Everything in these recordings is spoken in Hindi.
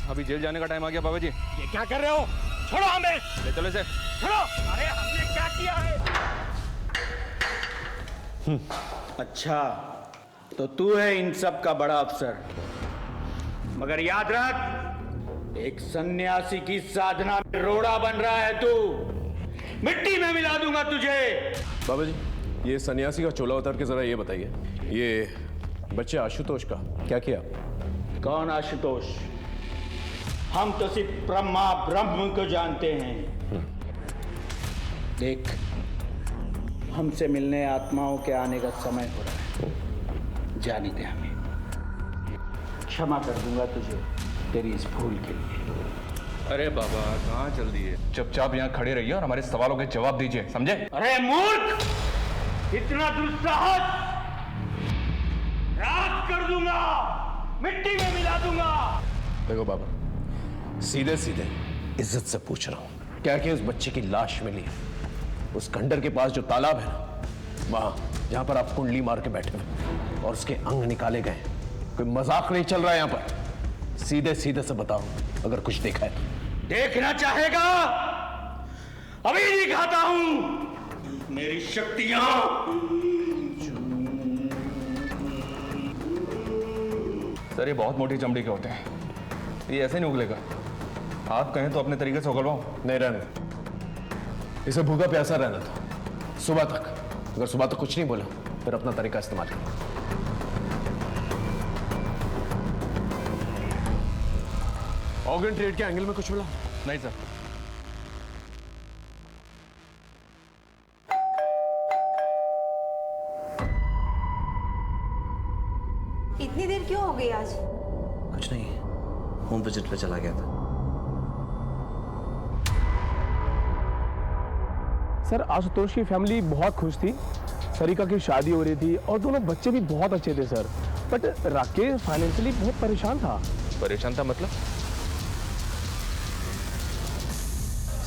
अभी जेल जाने का टाइम आ गया बाबा जी। ये क्या कर रहे हो? छोड़ो हमें। ले चलो इसे। छोड़ो। अरे हमने क्या किया है? अच्छा, तो तू है इन सब का बड़ा अफसर। मगर याद रख, एक सन्यासी की साधना में रोड़ा बन रहा है तू। मिट्टी में मिला दूंगा तुझे। बाबा जी, ये सन्यासी का चोला उतार के जरा ये बताइए, ये बच्चे आशुतोष का क्या किया? कौन आशुतोष? हम तो सिर्फ ब्रह्मा ब्रह्म को जानते हैं। देख, हमसे मिलने आत्माओं के आने का समय हो रहा है। जाने दे हमें। क्षमा कर दूंगा तुझे तेरी इस भूल के लिए। अरे बाबा कहाँ चल दिए? चुपचाप यहाँ खड़े रहिए और हमारे सवालों के जवाब दीजिए, समझे? अरे मूर्ख, इतना दुस्साहस! राख कर दूंगा, मिट्टी में मिला दूंगा। देखो बाबा, सीधे सीधे इज्जत से पूछ रहा हूं, क्या कि उस बच्चे की लाश मिली उस खंडर के पास जो तालाब है ना, वहां जहां पर आप कुंडली मार के बैठे हुए और उसके अंग निकाले गए? कोई मजाक नहीं चल रहा है यहां पर। सीधे सीधे से बताओ, अगर कुछ देखा है तो। देखना चाहेगा? अभी दिखाता हूं मेरी शक्तियां। सर ये बहुत मोटी चमड़ी के होते हैं, ये ऐसे नहीं उगलेगा। आप कहें तो अपने तरीके से उगलवाऊं? नहीं, रहने दो। इसे भूखा प्यासा रहना था सुबह तक। अगर सुबह तक कुछ नहीं बोला फिर अपना तरीका इस्तेमाल करो। ऑर्गन ट्रेड के एंगल में कुछ मिला? नहीं सर। इतनी देर क्यों हो गई आज? कुछ नहीं, होम विजिट पे चला गया था। सर आशुतोष की फैमिली बहुत खुश थी, सरिका की शादी हो रही थी और दोनों बच्चे भी बहुत अच्छे थे सर। बट राकेश फाइनेंशियली बहुत परेशान था। परेशान था मतलब?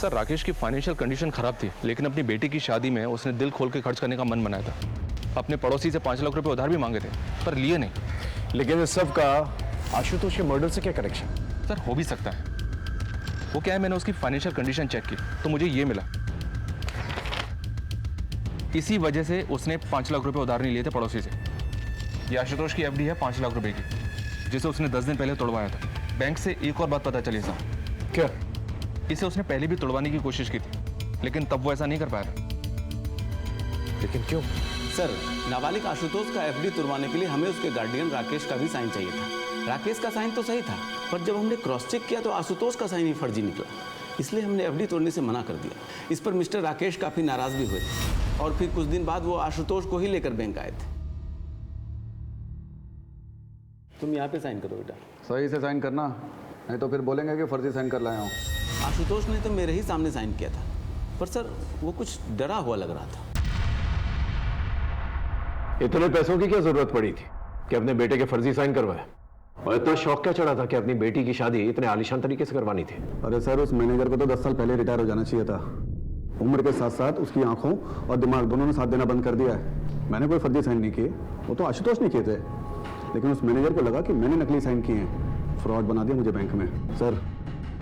सर राकेश की फाइनेंशियल कंडीशन खराब थी, लेकिन अपनी बेटी की शादी में उसने दिल खोल के खर्च करने का मन बनाया था। अपने पड़ोसी से 5 लाख रुपए उधार भी मांगे थे पर लिए नहीं। लेकिन इस सब का आशुतोष के मर्डर से क्या कनेक्शन? सर हो भी सकता है। वो क्या है, मैंने उसकी फाइनेंशियल कंडीशन चेक की तो मुझे ये मिला। इसी वजह से उसने 5 लाख रुपए उधार नहीं लिए थे पड़ोसी से। ये आशुतोष की एफडी है 5 लाख रुपए की, जिसे उसने 10 दिन पहले तोड़वाया था। बैंक से एक और बात पता चली सर। क्या? इसे उसने पहले भी तोड़वाने की कोशिश की थी, लेकिन तब वो ऐसा नहीं कर पाया था। लेकिन क्यों? सर, नाबालिग आशुतोष का एफडी तुड़वाने के लिए हमें उसके गार्डियन राकेश का भी साइन चाहिए था। राकेश का साइन तो सही था, पर जब हमने क्रॉस चेक किया तो आशुतोष का साइन ही फर्जी निकला। इसलिए हमने एफडी तोड़ने से मना कर दिया। इस पर मिस्टर राकेश काफ़ी नाराज भी हुए और फिर कुछ दिन बाद वो आशुतोष को ही लेकर बैंक आए थे। तुम यहाँ पे साइन करो बेटा। सही से साइन करना, नहीं तो फिर बोलेंगे कि फर्जी साइन कर लाया हूँ। आशुतोष ने तो मेरे ही सामने साइन किया था, पर सर वो कुछ डरा हुआ लग रहा था। इतने पैसों की क्या जरूरत पड़ी थी कि अपने बेटे के फर्जी साइन करवाए? और इतना शौक क्या चढ़ा था कि अपनी बेटी की शादी इतने आलीशान तरीके से करवानी थी? अरे सर, उस मैनेजर को तो 10 साल पहले रिटायर हो जाना चाहिए था। उम्र के साथ साथ उसकी आंखों और दिमाग दोनों ने साथ देना बंद कर दिया है। मैंने कोई फर्जी साइन नहीं किए, वो तो आशुतोष ने किए थे, लेकिन उस मैनेजर को लगा कि मैंने नकली साइन किए हैं, फ्रॉड बना दिया मुझे बैंक में सर,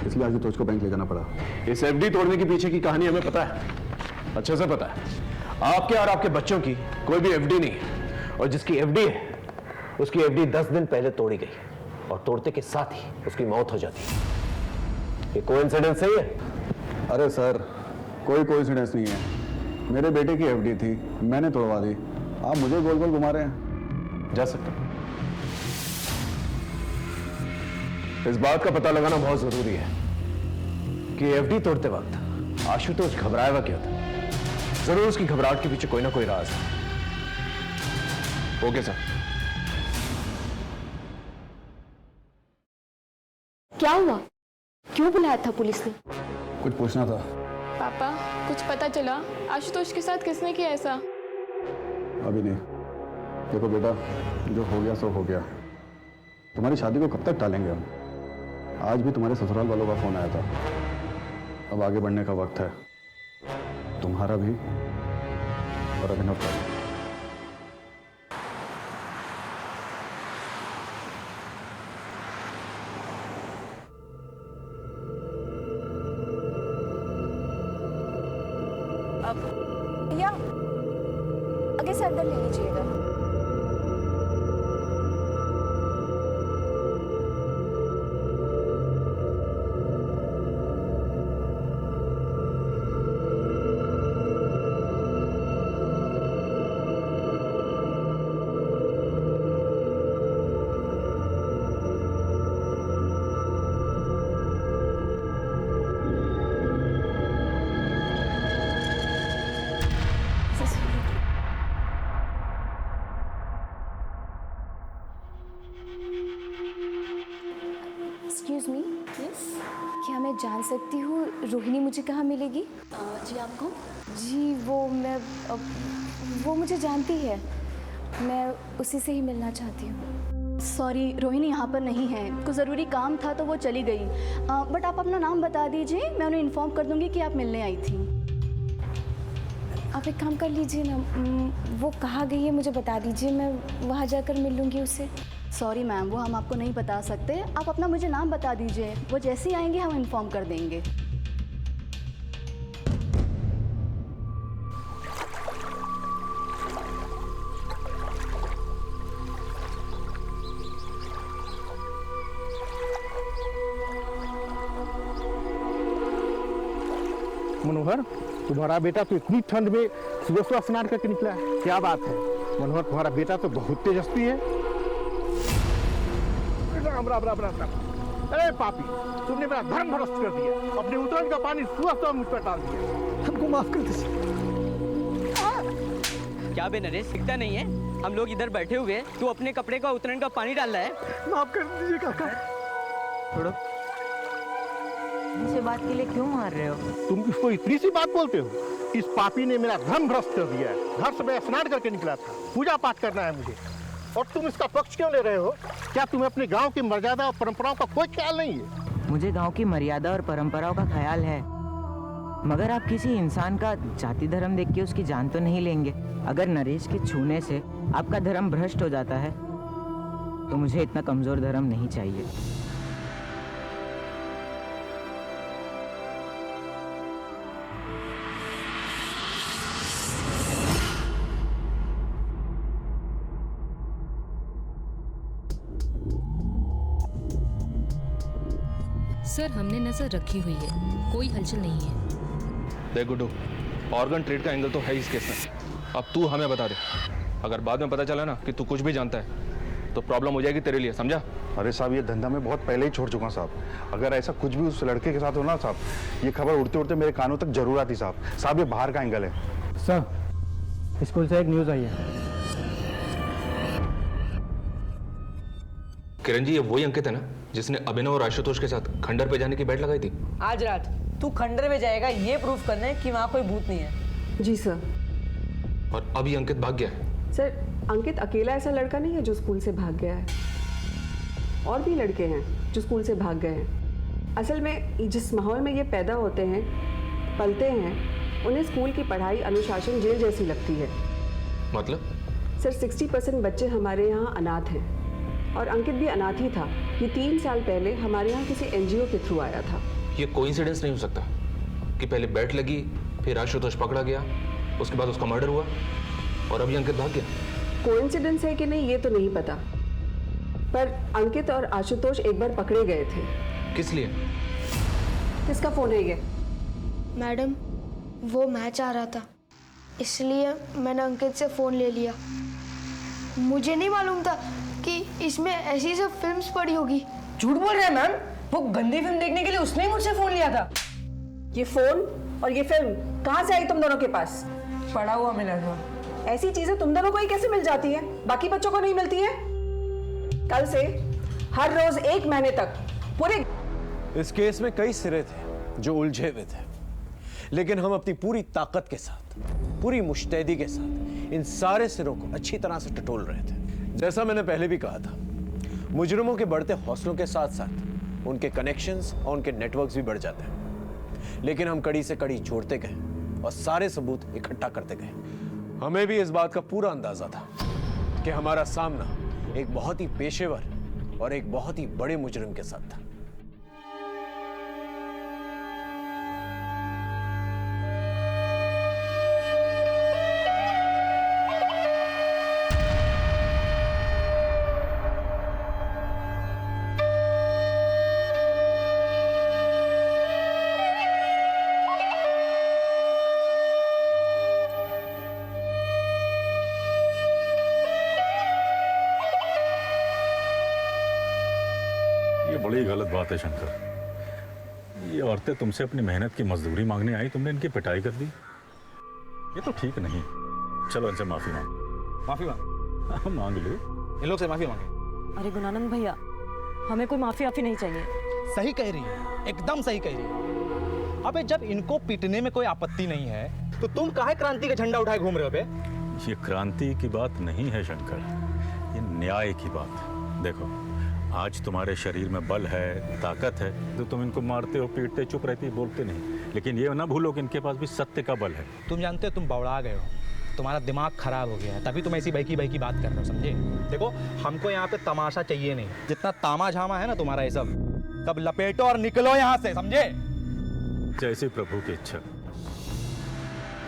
इसलिए आशुतोष को बैंक ले जाना पड़ा। इस एफडी तोड़ने के पीछे की कहानी हमें पता है, अच्छे से पता है। आपके और आपके बच्चों की कोई भी एफडी नहीं है, और जिसकी एफडी है उसकी एफडी 10 दिन पहले तोड़ी गई और तोड़ते के साथ ही उसकी मौत हो जाती है। ये कोइंसिडेंस सही है? अरे सर, कोई कोइंसिडेंस नहीं है। मेरे बेटे की एफडी थी, मैंने तोड़वा दी। आप मुझे गोल गोल घुमा रहे हैं। जा सकते हैं। इस बात का पता लगाना बहुत जरूरी है कि एफडी तोड़ते वक्त आशुतोष घबराया हुआ क्यों था। जरूर उसकी घबराहट के पीछे कोई ना कोई राज है। Okay sir. क्या हुआ? क्यों बुलाया था पुलिस ने? कुछ पूछना था। पापा, कुछ पता चला आशुतोष के साथ किसने किया ऐसा? अभी नहीं। देखो बेटा, जो हो गया सो हो गया। तुम्हारी शादी को कब तक टालेंगे हम? आज भी तुम्हारे ससुराल वालों का फोन आया था। अब आगे बढ़ने का वक्त है, तुम्हारा भी और अभिनव का भी। या आगे से अंदर ले लीजिएगा। एक्सक्यूज मी, क्या मैं जान सकती हूँ रोहिणी मुझे कहाँ मिलेगी? जी आप कौन? जी वो मुझे जानती है, मैं उसी से ही मिलना चाहती हूँ। सॉरी, रोहिणी यहाँ पर नहीं है, कुछ ज़रूरी काम था तो वो चली गई। बट आप अपना नाम बता दीजिए, मैं उन्हें इन्फॉर्म कर दूँगी कि आप मिलने आई थी। आप एक काम कर लीजिए ना, वो कहाँ गई है मुझे बता दीजिए, मैं वहाँ जाकर मिल लूँगी उससे। सॉरी मैम, वो हम आपको नहीं बता सकते। आप अपना मुझे नाम बता दीजिए, वो जैसे ही आएंगे हम इन्फॉर्म कर देंगे। मनोहर, तुम्हारा बेटा तो इतनी ठंड में सुबह सुबह स्नान करके निकला है, क्या बात है? मनोहर, तुम्हारा बेटा तो बहुत तेजस्वी है। राम राम राम राम राम। अरे पापी, तुमने मेरा धर्म भ्रष्ट कर दिया, अपने उतरन का पानी सुबह सुबह मुझ पर डाल दिया। हमको माफ कर दीजिए। क्या बे नरेश, दिखता नहीं है? हम लोग इधर बैठे हुए, तू अपने कपड़े का उतरन का पानी डाल रहा है। माफ कर दीजिए काका। छोड़ो, मुझे बात के लिए क्यों मार रहे हो? तुम इसको इतनी सी बात बोलते हो? इस पापी ने मेरा धर्म भ्रष्ट कर दिया है। घर से मैं स्नान करके निकला था, पूजा पाठ करना है मुझे, और तुम इसका पक्ष क्यों ले रहे हो? क्या तुम्हें अपने गांव की मर्यादा और परंपराओं का कोई ख्याल नहीं है? मुझे गांव की मर्यादा और परंपराओं का ख्याल है, मगर आप किसी इंसान का जाति धर्म देख के उसकी जान तो नहीं लेंगे। अगर नरेश के छूने से आपका धर्म भ्रष्ट हो जाता है तो मुझे इतना कमजोर धर्म नहीं चाहिए। सर, हमने नजर रखी हुई है, कोई हलचल नहीं है। देख गुड्डू, ऑर्गन ट्रेड का एंगल तो है इस केस में। अब तू हमें बता दे, अगर बाद में पता चला ना कि तू कुछ भी जानता है तो प्रॉब्लम हो जाएगी तेरे लिए, समझा? अरे साहब, ये धंधा मैं बहुत पहले ही छोड़ चुका साहब। अगर ऐसा कुछ भी उस लड़के के साथ हो ना साहब, ये खबर उड़ते उड़ते मेरे कानों तक जरूर आती साहब। साहब, ये बाहर का एंगल है। सर, स्कूल से एक न्यूज़ आई है। किरण जी, ये वही अंकित है ना जिसने अभिनव और आशुतोष के साथ खंडर पे जाने की बेट लगाई थी? आज रात तू खंडर में जाएगा ये प्रूफ करने कि वहाँ कोई भूत नहीं है। जी सर। और अब ये अंकित भाग गया है? सर, अंकित अकेला ऐसा लड़का नहीं है जो स्कूल से भाग गया है, और भी लड़के हैं जो स्कूल से भाग गए हैं। असल में जिस माहौल में ये पैदा होते हैं, पलते हैं, उन्हें स्कूल की पढ़ाई अनुशासन जेल जैसी लगती है। मतलब? सर, 60% बच्चे हमारे यहाँ अनाथ हैं, और अंकित भी अनाथ ही था। ये 3 साल पहले हमारे यहाँ किसी NGO के थ्रू आया था। ये कोइंसिडेंस नहीं हो सकता कि पहले बैट लगी, फिर आशुतोष पकड़ा गया, उसके बाद उसका मर्डर हुआ और अभी अंकित भाग गया। कोइंसिडेंस है कि नहीं ये तो नहीं पता, पर अंकित और आशुतोष एक बार पकड़े गए थे। किस लिए? किसका फोन है ये? मैडम, वो मैच आ रहा था, इसलिए मैंने अंकित से फ़ोन ले लिया। मुझे नहीं मालूम था कि इसमें ऐसी सब फिल्म्स पड़ी होगी। झूठ बोल रहे हैं मैम, वो गंदी फिल्म देखने के लिए उसने ही मुझसे फोन लिया था। ये फोन और ये फिल्म कहाँ से आई तुम दोनों के पास? पड़ा हुआ मिला था। ऐसी चीजें तुम दोनों को ही कैसे मिल जाती है, बाकी बच्चों को नहीं मिलती है? कल से हर रोज 1 महीने तक पूरे। इस केस में कई सिरे थे जो उलझे हुए थे, लेकिन हम अपनी पूरी ताकत के साथ, पूरी मुस्तैदी के साथ इन सारे सिरों को अच्छी तरह से टटोल रहे थे। जैसा मैंने पहले भी कहा था, मुजरिमों के बढ़ते हौसलों के साथ साथ उनके कनेक्शंस और उनके नेटवर्क्स भी बढ़ जाते हैं, लेकिन हम कड़ी से कड़ी जोड़ते गए और सारे सबूत इकट्ठा करते गए। हमें भी इस बात का पूरा अंदाजा था कि हमारा सामना एक बहुत ही पेशेवर और एक बहुत ही बड़े मुजरिम के साथ था। बड़ी गलत बात है शंकर। ये औरतें तुमसे अपनी मेहनत की मजदूरी मांगने आई, तुमने इनकी पिटाई कर दी। ये तो ठीक नहीं। चलो इनसे माफी मांग। माफी मांग? मांग लो, इन लोग से माफी मांगे। अरे गुणानंद भैया, हमें कोई माफी वाफी नहीं चाहिए। सही कह रही है, एकदम सही कह रही है। अबे जब इनको पीटने में कोई आपत्ति नहीं है तो तुम काहे क्रांति का झंडा उठाए घूम रहे हो बे? ये क्रांति की बात नहीं है शंकर, ये न्याय की बात। देखो आज तुम्हारे शरीर में बल है, ताकत है, तो तुम इनको मारते हो, पीटते, चुप रहती, बोलते नहीं। लेकिन ये ना भूलो कि इनके पास भी सत्य का बल है। तुम जानते हो तुम बौड़ा गए हो, तुम्हारा दिमाग खराब हो गया है, तभी तुम ऐसी बहकी बहकी बात कर रहे हो, समझे? देखो हमको यहाँ पे तमाशा चाहिए नहीं, जितना तामा झामा है ना तुम्हारा ये सब लपेटो और निकलो यहाँ से, समझे? जैसी प्रभु की इच्छा।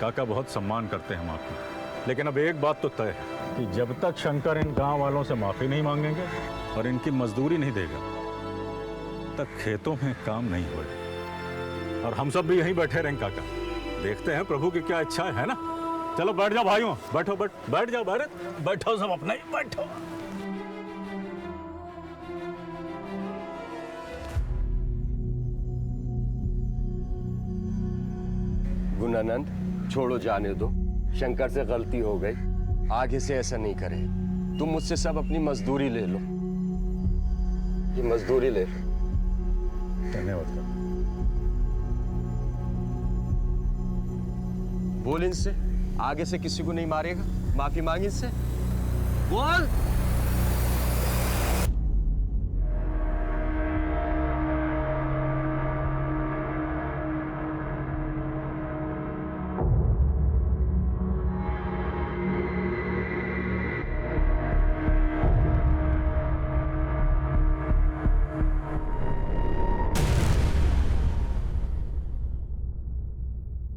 काका बहुत सम्मान करते हैं हम आपका, लेकिन अब एक बात तो तय है कि जब तक शंकर इन गांव वालों से माफी नहीं मांगेंगे और इनकी मजदूरी नहीं देगा, तब खेतों में काम नहीं होगा। और हम सब भी यहीं बैठे रहेंगे काका, देखते हैं प्रभु की क्या इच्छा है ना? चलो बैठ जाओ भाइयों, बैठो बैठ जाओ, बैठो सब अपना ही बैठो। गुणानंद छोड़ो, जाने दो। शंकर से गलती हो गई, आगे से ऐसा नहीं करे। तुम मुझसे सब अपनी मजदूरी ले लो, ये मजदूरी ले लो। धन्यवाद। बोल इनसे, आगे से किसी को नहीं मारेगा। माफी मांग इनसे, बोल।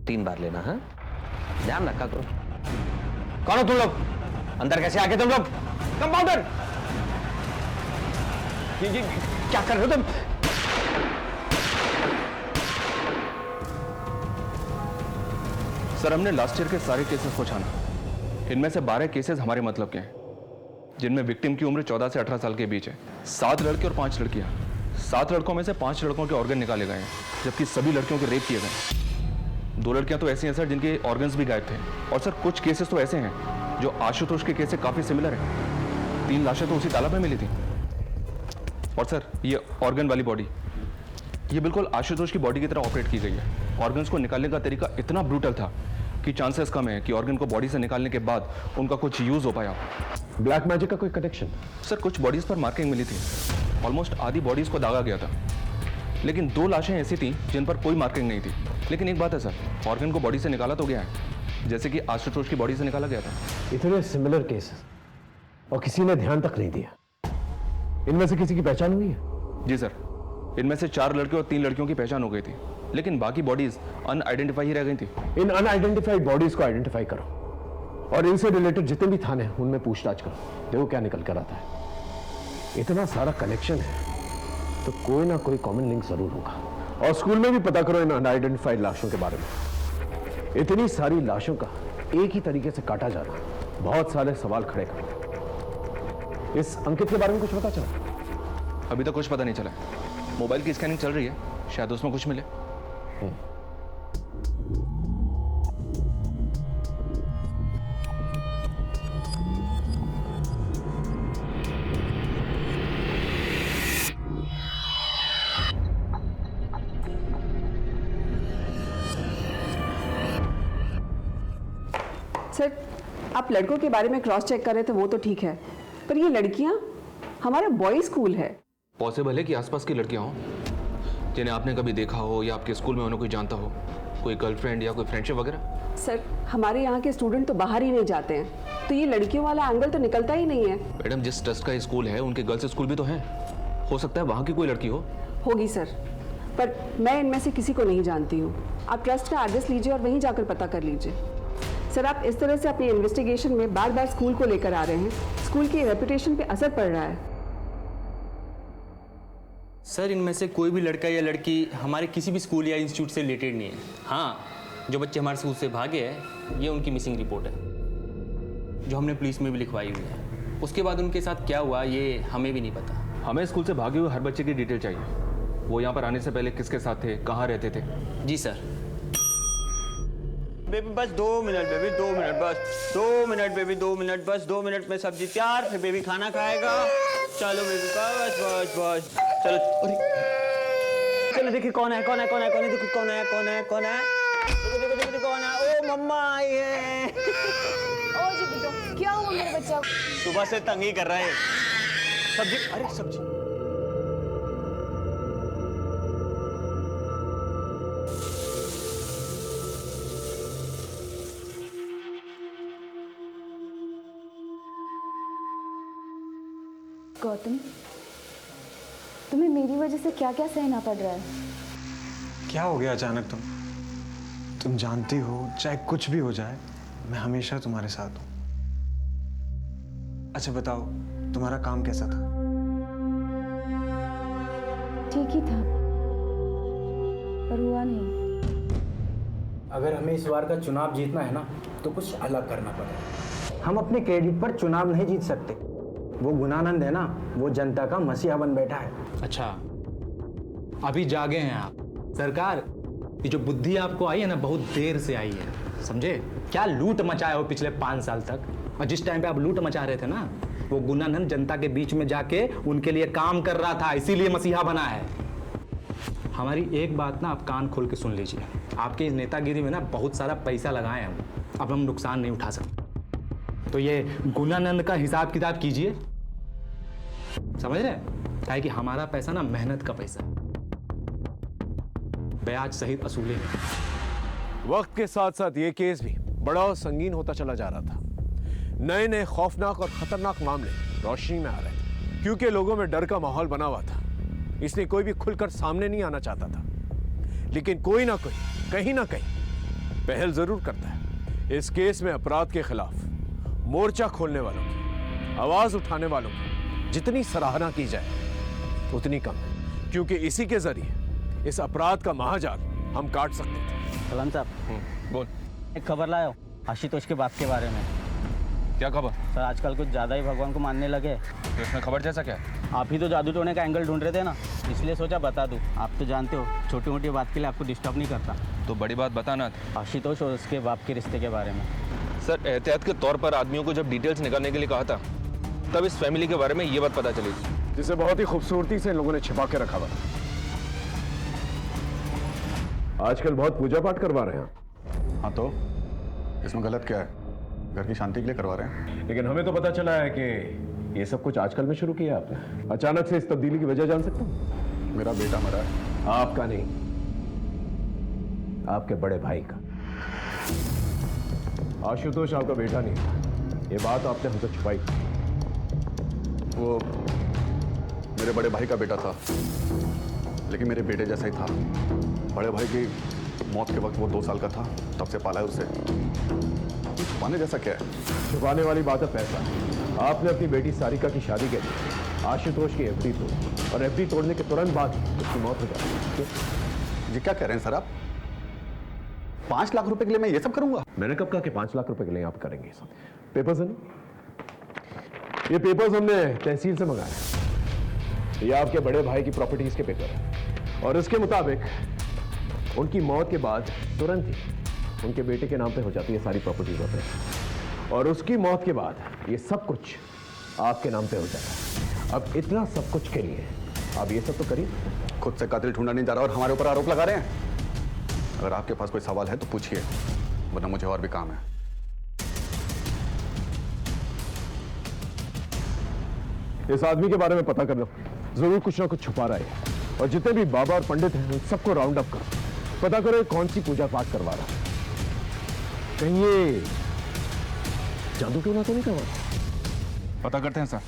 तीन बार लेना है, ध्यान रखा करो। कौन हो तुम लोग? अंदर कैसे आगे तुम लोग? कंपाउंडर, ये क्या कर रहे हो तुम? सर हमने लास्ट ईयर के सारे केसेस को छाना। इनमें से 12 केसेस हमारे मतलब के हैं, जिनमें विक्टिम की उम्र 14 से 18 साल के बीच है। 7 लड़के और 5 लड़कियां। 7 लड़कों में से 5 लड़कों के ऑर्गन निकाले गए हैं, जबकि सभी लड़कियों के रेप किए गए। 2 लड़कियां तो ऐसी हैं सर जिनके ऑर्गन्स भी गायब थे। और सर कुछ केसेस तो ऐसे हैं जो आशुतोष के केस से काफी सिमिलर हैं। 3 लाशें तो उसी तालाब में मिली थी। और सर ये ऑर्गन वाली बॉडी, ये बिल्कुल आशुतोष की बॉडी की तरह ऑपरेट की गई है। ऑर्गन्स को निकालने का तरीका इतना ब्रूटल था कि चांसेस कम है कि ऑर्गन को बॉडी से निकालने के बाद उनका कुछ यूज हो पाया। ब्लैक मैजिक का कोई कनेक्शन? सर कुछ बॉडीज पर मार्किंग मिली थी, ऑलमोस्ट आधी बॉडीज को दागा गया था। लेकिन 2 लाशें ऐसी थी जिन पर कोई मार्किंग नहीं थी। लेकिन एक बात है सर, ऑर्गन को बॉडी से निकाला तो गया है, जैसे कि आशुतोष की बॉडी से निकाला गया था। इतने सिमिलर केसेस और किसी ने ध्यान तक नहीं दिया। इनमें से किसी की पहचान हुई है? जी सर, इनमें से 4 लड़के और 3 लड़कियों की पहचान हो गई थी, लेकिन बाकी बॉडीज अनआइडेंटिफाई ही रह गई थी। इन अनआइडेंटिफाइड बॉडीज को आइडेंटिफाई करो और इनसे रिलेटेड जितने भी थाने हैं उनमें पूछताछ करो, देखो क्या निकल कर आता है। इतना सारा कनेक्शन है तो कोई ना कोई कॉमन लिंक जरूर होगा। और स्कूल में भी पता करो इन अनआइडेंटिफाइड लाशों के बारे में। इतनी सारी लाशों का एक ही तरीके से काटा जाना बहुत सारे सवाल खड़े कर। इस अंकित के बारे में कुछ पता चला? अभी तो कुछ पता नहीं चला। मोबाइल की स्कैनिंग चल रही है, शायद उसमें कुछ मिले। सर आप लड़कों के बारे में क्रॉस चेक कर रहे थे वो तो ठीक है, पर ये लड़कियां, हमारा बॉयज स्कूल है। पॉसिबल है कि आसपास की लड़कियां हों जिन्हें आपने कभी देखा हो या आपके स्कूल में उन्हें कोई जानता हो, कोई गर्लफ्रेंड या कोई फ्रेंडशिप वगैरह। सर हमारे यहाँ के स्टूडेंट तो बाहर ही नहीं जाते हैं, तो ये लड़कियों वाला एंगल तो निकलता ही नहीं है। मैडम जिस ट्रस्ट का स्कूल है उनके गर्ल्स स्कूल भी तो हैं, हो सकता है वहाँ की कोई लड़की हो। होगी सर, पर मैं इनमें से किसी को नहीं जानती हूँ। आप ट्रस्ट का एड्रेस लीजिए और वहीं जाकर पता कर लीजिए। सर आप इस तरह से अपनी इन्वेस्टिगेशन में बार बार स्कूल को लेकर आ रहे हैं, स्कूल की रेपुटेशन पे असर पड़ रहा है। सर इनमें से कोई भी लड़का या लड़की हमारे किसी भी स्कूल या इंस्टीट्यूट से रिलेटेड नहीं है। हाँ, जो बच्चे हमारे स्कूल से भागे हैं ये उनकी मिसिंग रिपोर्ट है, जो हमने पुलिस में भी लिखवाई हुई है। उसके बाद उनके साथ क्या हुआ ये हमें भी नहीं पता। हमें स्कूल से भागे हुए हर बच्चे की डिटेल चाहिए। वो यहाँ पर आने से पहले किसके साथ थे, कहाँ रहते थे। जी सर। बेबी बस 2 मिनट, बेबी 2 मिनट, बस 2 मिनट, बेबी 2 मिनट, बस 2 मिनट में सब्जी तैयार, फिर बेबी खाना खाएगा। चलो बेबी बस बस बस चलो। चलो देखिए कौन है, कौन है, कौन है, कौन है, देखो कौन है, कौन है, कौन है, देखो देखो देखो कौन है। ओ मम्मा आई है। ओ जी बेटा, क्या हुआ मेरे बच्चा? सुबह से तंग ही कर रहा है। सब्जी, अरे सब्जी। गौतम, तुम्हें मेरी वजह से क्या क्या सहना पड़ रहा है? क्या हो गया अचानक? तुम जानती हो चाहे कुछ भी हो जाए मैं हमेशा तुम्हारे साथ हूं। अच्छा बताओ, तुम्हारा काम कैसा था? ठीक ही था, पर हुआ नहीं। अगर हमें इस बार का चुनाव जीतना है ना तो कुछ अलग करना पड़ेगा। हम अपने क्रेडिट पर चुनाव नहीं जीत सकते। वो गुणानंद है ना, वो जनता का मसीहा बन बैठा है। अच्छा, अभी जागे हैं आप। सरकार, ये जो बुद्धि आपको आई है ना, बहुत देर से आई है, समझे? क्या लूट मचाए हो पिछले 5 साल तक। और जिस टाइम पे आप लूट मचा रहे थे ना, वो गुणानंद जनता के बीच में जाके उनके लिए काम कर रहा था, इसीलिए मसीहा बना है। हमारी एक बात ना आप कान खोल के सुन लीजिए। आपकी इस नेतागिरी में ना बहुत सारा पैसा लगाए हम, अब हम नुकसान नहीं उठा सकते। तो ये गुणानंद का हिसाब किताब कीजिए, समझ रहे? क्या कि हमारा पैसा ना मेहनत का पैसा, ब्याज सहित असूलेंगे। वक्त के साथ साथ ये केस भी बड़ा और संगीन होता चला जा रहा था। नए नए खौफनाक और खतरनाक मामले रोशनी में आ रहे थे, क्योंकि लोगों में डर का माहौल बना हुआ था। इसलिए कोई भी खुलकर सामने नहीं आना चाहता था, लेकिन कोई ना कोई कहीं ना कहीं पहल जरूर करता है। इस केस में अपराध के खिलाफ मोर्चा खोलने वालों की, आवाज उठाने वालों की जितनी सराहना की जाए उतनी कम है, क्योंकि इसी के जरिए इस अपराध का महाजाल हम काट सकते थे। सलाम साहब, बोल। एक खबर लाया आशुतोष के बाप के बारे में। क्या खबर? सर आजकल कुछ ज़्यादा ही भगवान को मानने लगे। तो इसमें खबर जैसा क्या है? आप ही तो जादू टोने का एंगल ढूंढ रहे थे ना, इसलिए सोचा बता दूं। आप तो जानते हो छोटी मोटी बात के लिए आपको डिस्टर्ब नहीं करता। तो बड़ी बात बताना। आशुतोष और उसके बाप के रिश्ते के बारे में। सर, एहतियात के तौर पर आदमियों को जब डिटेल्स निकालने के लिए कहा था, तब इस फैमिली के बारे में ये बात पता चली, जिसे बहुत ही खूबसूरती से लोगों ने छिपा के रखा हुआ। आजकल बहुत पूजा पाठ करवा रहे हैं। हाँ, तो इसमें गलत क्या है? घर की शांति के लिए करवा रहे हैं। लेकिन हमें तो पता चला है कि ये सब कुछ आजकल में शुरू किया आपने। अचानक से इस तब्दीली की वजह जान सकता हूँ? मेरा बेटा मरा है। आपका नहीं, आपके बड़े भाई का। आशुतोष आपका बेटा नहीं, ये बात आपने हमसे छुपाई। वो मेरे बड़े भाई का बेटा था, लेकिन मेरे बेटे जैसा ही था। बड़े भाई की मौत के वक्त वो 2 साल का था, तब से पाला है उसे। छुपाने जैसा क्या है? छुपाने वाली बात है पैसा। आपने अपनी बेटी सारिका की शादी के लिए आशुतोष की एफडी तोड़ी, और एफडी तोड़ने के तुरंत बाद उसकी मौत हो जाती है। जी क्या कह रहे हैं सर आप? 5 लाख रुपए के लिए मैं ये सब करूंगा? मैंने कब कहा कि 5 लाख रुपए के लिए आप करेंगे ये सब? पेपर्स है ना? ये पेपर्स हमने तहसील से मंगाए। ये आपके बड़े भाई की प्रॉपर्टीज के पेपर है, और इसके मुताबिक उनकी मौत के बाद तुरंत ही उनके बेटे के नाम पे हो जाती है सारी प्रॉपर्टीज होते हैं, और उसकी मौत के बाद ये सब कुछ आपके नाम पे हो जाता है। अब इतना सब कुछ के लिए आप ये सब तो करिए। खुद से कातिल ढूंढा नहीं जा रहा और हमारे ऊपर आरोप लगा रहे हैं। अगर आपके पास कोई सवाल है तो पूछिए, वरना मुझे और भी काम है। इस आदमी के बारे में पता कर लो, जरूर कुछ ना कुछ छुपा रहा है। और जितने भी बाबा और पंडित हैं उन सबको राउंड अप करो, पता करो कौन सी पूजा पाठ करवा रहा है। कहीं ये जादू टोना तो नहीं करवा रहा? पता करते हैं sir.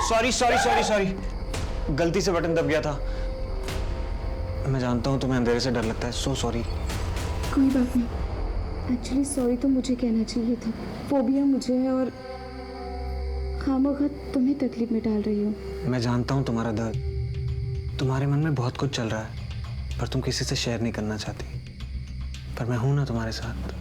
Sorry sorry sorry sorry, गलती से बटन दब गया था। मैं जानता हूँ तुम्हें अंधेरे से डर लगता है, सो सॉरी। कोई बात नहीं। एक्चुअली सॉरी तो मुझे कहना चाहिए था। फोबिया मुझे है और खामोखा तुम्हें तकलीफ में डाल रही हूँ। मैं जानता हूँ तुम्हारा दर्द, तुम्हारे मन में बहुत कुछ चल रहा है, पर तुम किसी से शेयर नहीं करना चाहती। पर मैं हूं ना तुम्हारे साथ।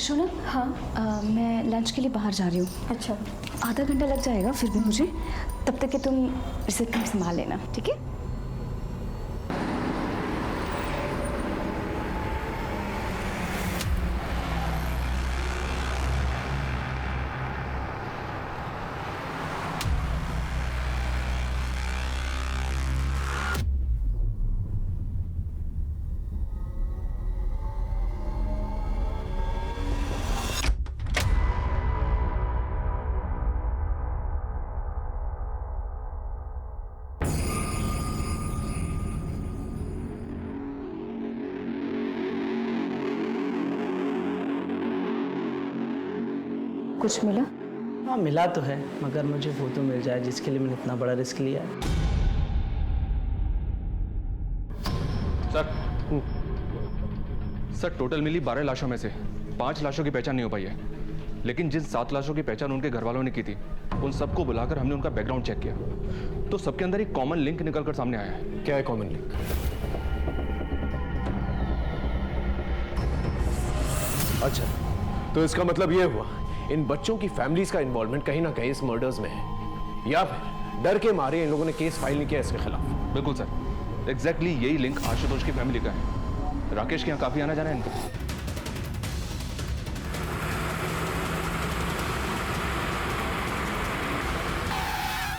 शोनम, हाँ मैं लंच के लिए बाहर जा रही हूँ। अच्छा, आधा घंटा लग जाएगा फिर भी मुझे, तब तक कि तुम रिसेप्शन संभाल लेना, ठीक है? कुछ मिला? हाँ मिला तो है, मगर मुझे फोटो मिल जाए जिसके लिए मैंने इतना बड़ा रिस्क लिया है। सर टोटल मिली 12 लाशों में से 5 लाशों की पहचान नहीं हो पाई है, लेकिन जिन 7 लाशों की पहचान उनके घर वालों ने की थी, उन सबको बुलाकर हमने उनका बैकग्राउंड चेक किया, तो सबके अंदर एक कॉमन लिंक निकलकर सामने आया है। क्या है कॉमन लिंक? अच्छा, तो इसका मतलब ये हुआ इन बच्चों की फैमिलीज का इन्वॉल्वमेंट कहीं ना कहीं इस मर्डर्स में है, या फिर डर के मारे इन लोगों ने केस फाइल नहीं किया इसके खिलाफ। बिल्कुल सर, एग्जैक्टली यही लिंक आशुतोष की फैमिली का है। राकेश के यहाँ काफी आना जाना है इनका।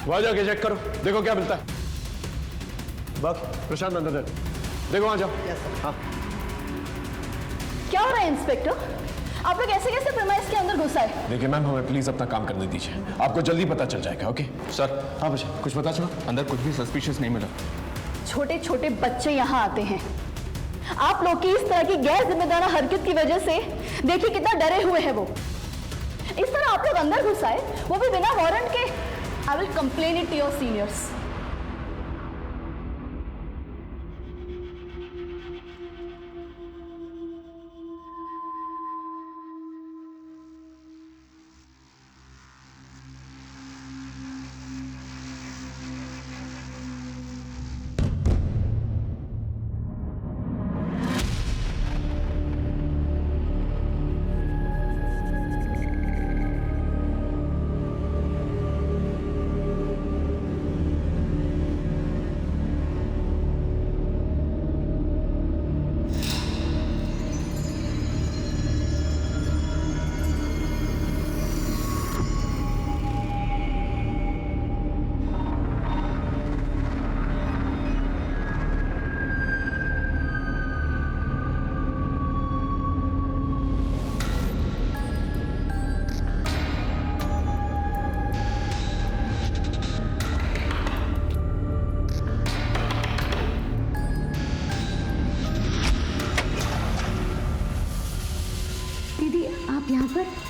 वहां जाके चेक करो, देखो क्या मिलता है। बस प्रशांत अंदर देखो, वहां जाओ। हाँ। क्या हो रहा है इंस्पेक्टर? आप लोग ऐसे कैसे प्रेमाइस के अंदर घुस आए? देखिए मैम, हमें प्लीज अपना काम करने दीजिए, आपको जल्दी पता चल जाएगा। Okay sir. हाँ बच्चे, कुछ पता चला? अंदर कुछ भी सस्पिशियस नहीं मिला। छोटे छोटे बच्चे यहाँ आते हैं, आप लोग की इस तरह की गैर जिम्मेदार हरकत की वजह से देखिए कितना डरे हुए हैं वो। इस तरह आप लोग अंदर घुस आए, वो भी बिना वारंट के। I will complain it to your seniors.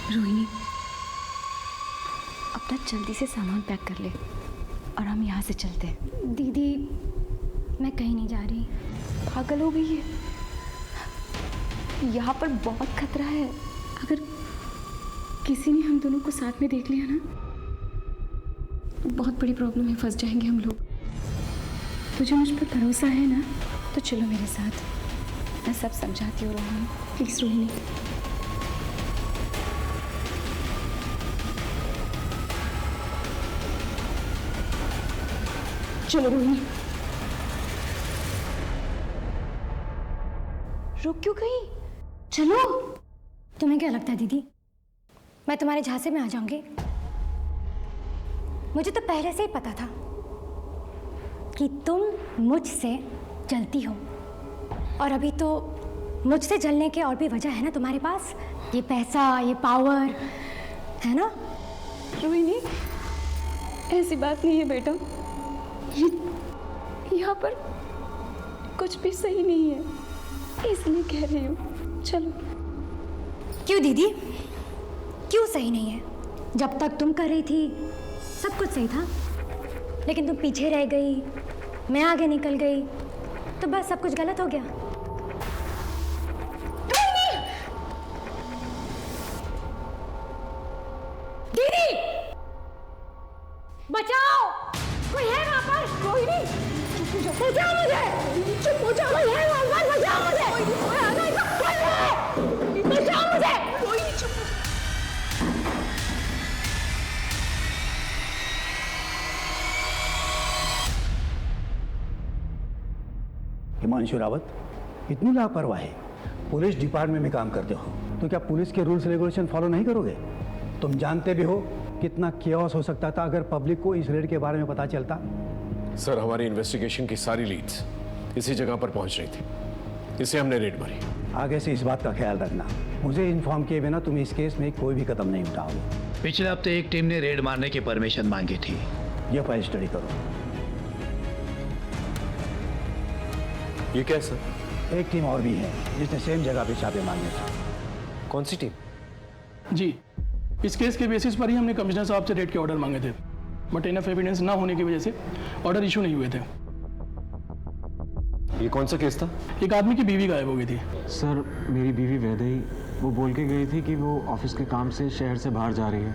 Rohini, अपना जल्दी से सामान पैक कर ले और हम यहाँ से चलते हैं। दीदी, मैं कहीं नहीं जा रही। पागल हो गई है। यहाँ पर बहुत खतरा है। अगर किसी ने हम दोनों को साथ में देख लिया ना, तो बहुत बड़ी प्रॉब्लम में फंस जाएंगे हम लोग। तुझे मुझ पर भरोसा है ना, तो चलो मेरे साथ। मैं सब समझाती हूँ रोहिणी, प्लीज रोहिणी। चलो रोहिणी। रुक क्यों गई? चलो। तुम्हें क्या लगता है दीदी, मैं तुम्हारे झांसे में आ जाऊंगी? मुझे तो पहले से ही पता था कि तुम मुझसे जलती हो, और अभी तो मुझसे जलने के और भी वजह है ना तुम्हारे पास। ये पैसा, ये पावर है ना। रोहिणी, ऐसी बात नहीं है बेटा। यहाँ पर कुछ भी सही नहीं है, इसलिए कह रही हूँ। चलो। क्यों दीदी, क्यों सही नहीं है? जब तक तुम कर रही थी सब कुछ सही था, लेकिन तुम पीछे रह गई, मैं आगे निकल गई, तो बस सब कुछ गलत हो गया। दीदी बचाओ, कोई है वहां पर? कोई नहीं, बचाओ मुझे, चुप हो जाओ, कोई है वहां पर? बचाओ मुझे, कोई आ रहा है, कोई है, बचाओ मुझे, कोई नहीं, चुप। हिमांशु रावत, इतनी लापरवाही। पुलिस डिपार्टमेंट में काम करते हो तो क्या पुलिस के रूल्स रेगुलेशन फॉलो नहीं करोगे? तुम जानते भी हो कितना केओस हो सकता था अगर पब्लिक को इस रेड के बारे में पता चलता। सर, हमारी इन्वेस्टिगेशन की सारी लीड्स इसी जगह पर पहुंच रही थी, इसे हमने रेड मारी। आगे से इस बात का ख्याल रखना, मुझे इन्फॉर्म किए बिना तुम इस केस में कोई भी कदम नहीं उठाओगे। पिछले हफ्ते एक टीम ने रेड मारने की परमिशन मांगी थी। ये फाइल स्टडी करो। ये क्या है सर? एक टीम और भी है जिसने सेम जगह पे छापे मारने थे। कौन सी टीम? जी, इस केस के बेसिस पर ही हमने कमिश्नर साहब से रेड के ऑर्डर मांगे थे, बट इनफ एविडेंस ना होने की वजह से ऑर्डर इशू नहीं हुए थे। ये कौन सा केस था? एक आदमी की बीवी गायब हो गई थी। सर, मेरी बीवी वैदेही, वो बोल के गई थी कि वो ऑफिस के काम से शहर से बाहर जा रही है,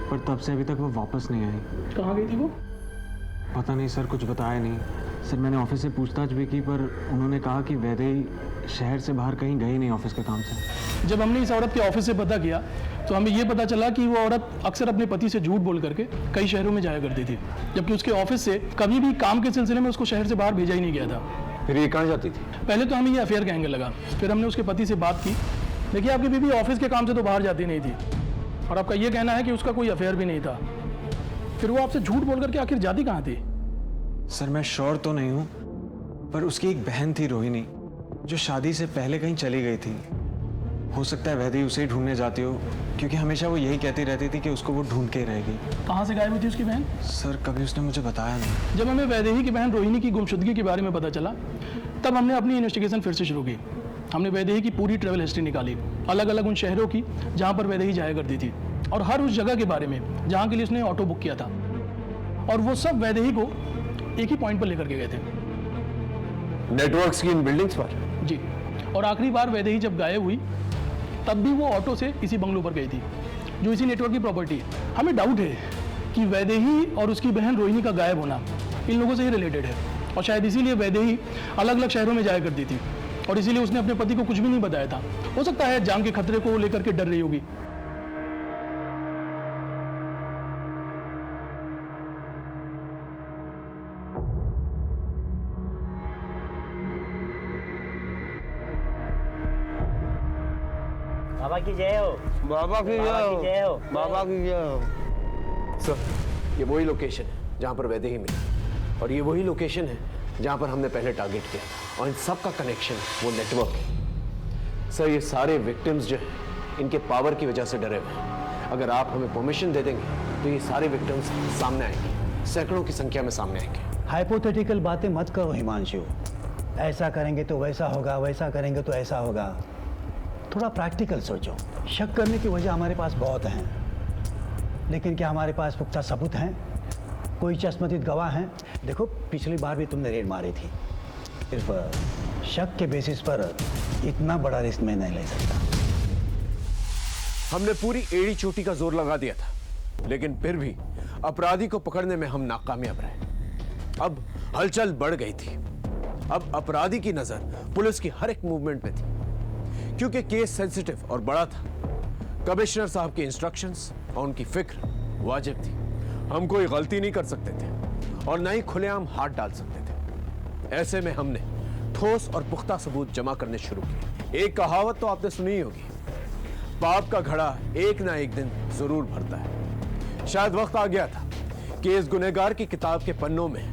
पर तब से अभी तक वो वापस नहीं आई। कहाँ गई थी वो? पता नहीं सर, कुछ बताया नहीं। सर, मैंने ऑफिस से पूछताछ भी की, पर उन्होंने कहा कि वैदेही शहर से बाहर कहीं गई नहीं ऑफिस के काम से। जब हमने इस औरत के ऑफिस से पता किया तो हमें ये पता चला कि वो औरत अक्सर अपने पति से झूठ बोल करके कई शहरों में जाया करती थी, जबकि उसके ऑफिस से कभी भी काम के सिलसिले में उसको शहर से बाहर भेजा ही नहीं गया था। फिर ये कहाँ जाती थी? पहले तो हमें ये अफेयर कहेंगे लगा, फिर हमने उसके पति से बात की। देखिए, आपकी बीवी ऑफिस के काम से तो बाहर जाती नहीं थी, और आपका ये कहना है कि उसका कोई अफेयर भी नहीं था, फिर वो आपसे झूठ बोल करके आखिर जाती कहाँ थी? सर, मैं श्योर तो नहीं हूँ, पर उसकी एक बहन थी रोहिणी, जो शादी से पहले कहीं चली गई थी। हो सकता है वैदेही उसे ही ढूंढने जाती हो, क्योंकि हमेशा वो यही कहती रहती थी कि उसको वो ढूंढ के ही रहेगी। कहाँ से गायब हुई थी उसकी बहन? सर, कभी उसने मुझे बताया नहीं। जब हमें वैदेही की बहन रोहिणी की गुमशुदगी के बारे में पता चला, तब हमने अपनी इन्वेस्टिगेशन फिर से शुरू की। हमने वैदेही की पूरी ट्रैवल हिस्ट्री निकाली, अलग अलग उन शहरों की जहाँ पर वैदेही जाया करती थी, और हर उस जगह के बारे में जहाँ के लिए उसने ऑटो बुक किया था, और वो सब वैदेही को एक ही पॉइंट पर लेकर के गए थे, नेटवर्क्स की इन बिल्डिंग्स पर। जी, और आखिरी बार वैदेही जब गायब हुई तब भी वो ऑटो से इसी बंगलो पर गई थी, जो इसी नेटवर्क की प्रॉपर्टी है। हमें डाउट है कि वैदेही और उसकी बहन रोहिणी का गायब होना इन लोगों से ही रिलेटेड है, और शायद इसीलिए वैदेही अलग अलग शहरों में जाया करती थी, और इसीलिए उसने अपने पति को कुछ भी नहीं बताया था। हो सकता है जान के खतरे को लेकर के डर रही होगी। बाबा की जय हो। बाबा की जय हो। बाबा की जय हो। सर, ये वही लोकेशन है जहाँ पर वैदेही मिली, और ये वही लोकेशन है जहाँ पर हमने पहले टारगेट किया, और इन सब का कनेक्शन वो नेटवर्क है। सर, ये सारे विक्टिम्स जो हैं इनके पावर की वजह से डरे हुए हैं। अगर आप हमें परमिशन दे देंगे तो ये सारे विक्टिम्स सामने आएंगे, सैकड़ों की संख्या में सामने आएंगे। हाइपोथेटिकल बातें मत करो हिमांशु। ऐसा करेंगे तो वैसा होगा, वैसा करेंगे तो ऐसा होगा। थोड़ा प्रैक्टिकल सोचो। शक करने की वजह हमारे पास बहुत हैं, लेकिन क्या हमारे पास पुख्ता सबूत हैं? कोई चश्मदीद गवाह हैं? देखो, पिछली बार भी तुमने रेड मारी थी। सिर्फ शक के बेसिस पर इतना बड़ा रिस्क मैं नहीं ले सकता। हमने पूरी एड़ी चोटी का जोर लगा दिया था, लेकिन फिर भी अपराधी को पकड़ने में हम नाकामयाब रहे। अब हलचल बढ़ गई थी। अब अपराधी की नजर पुलिस की हर एक मूवमेंट पे थी, क्योंकि केस सेंसिटिव और बड़ा था। कमिश्नर साहब की इंस्ट्रक्शंस और उनकी फिक्र वाजिब थी। हम कोई गलती नहीं कर सकते थे और ना ही खुलेआम हाथ डाल सकते थे। ऐसे में हमने ठोस और पुख्ता सबूत जमा करने शुरू किए। एक कहावत तो आपने सुनी ही होगी, पाप का घड़ा एक ना एक दिन जरूर भरता है। शायद वक्त आ गया था कि इस गुनहगार की किताब के पन्नों में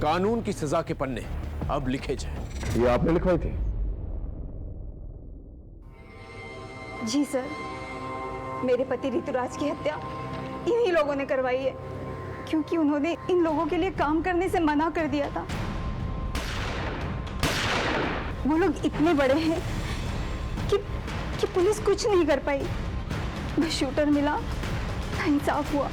कानून की सजा के पन्ने अब लिखे जाएं। ये आपने लिखवाई थी? जी सर, मेरे पति ऋतुराज की हत्या इन्हीं लोगों ने करवाई है, क्योंकि उन्होंने इन लोगों के लिए काम करने से मना कर दिया था। वो लोग इतने बड़े हैं कि कि पुलिस कुछ नहीं कर पाई। बस शूटर मिला, इंसाफ हुआ।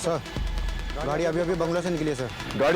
सर, गाड़ी अभी अभी बंगलो से निकली है सर। गाड़ी